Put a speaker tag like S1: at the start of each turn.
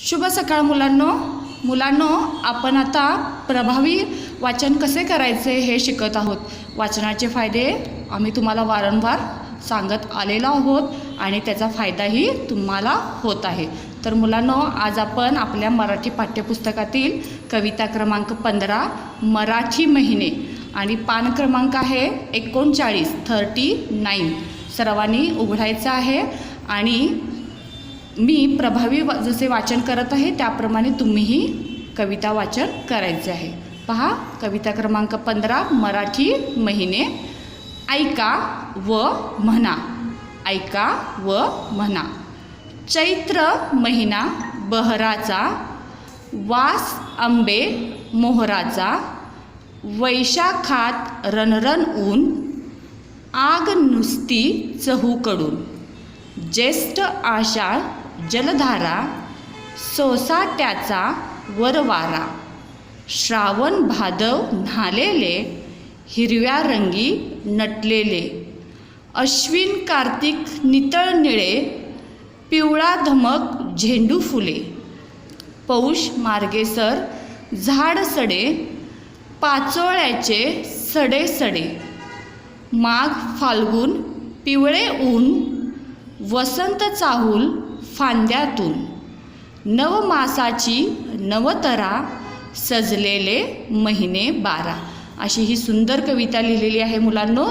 S1: शुभ सकाळ मुलांनो, आपण आता प्रभावी वाचन कसे करायचे हे शिकत आहोत। वाचनाचे फायदे आम्ही तुम्हाला वारंवार सांगत आलेलो आहोत आणि त्याचा फायदाही तुम्हाला होत आहे। तर मुलांनो, आज आपण आपल्या मराठी पाठ्यपुस्तकातील कविता क्रमांक 15 मराठी महिने आणि पान क्रमांक आहे 39 सर्वांनी उघडायचं आहे आणि मी प्रभावी जसे वाचन करत आहे त्याप्रमाणे तुम्हीही कविता वाचन करायचे आहे। पहा, कविता क्रमांक 15 मराठी महिने। ऐका व म्हणा, ऐका व म्हणा। चैत्र महिना बहराचा, वास आंबे मोहराचा, वैशाखात रणरण ऊन, आग नुसती चहूकडून, ज्येष्ठ आषाढ जलधारा, सोसाट्याचा वरवारा, श्रावण भादव न्हालेले, हिरव्या रंगी नटलेले, अश्विन कार्तिक नितळ निळे, पिवळा धमक झेंडू फुले, पौष मार्गेसर झाड सडे, पाचोळ्याचे सडे सडे, माघ फाल्गुन पिवळे ऊन, वसंत चाहूल फांद्यातून, नवमासाची नवतरा, सजलेले महिने 12। अशी ही सुंदर कविता लिहिलेली आहे मुलांनो।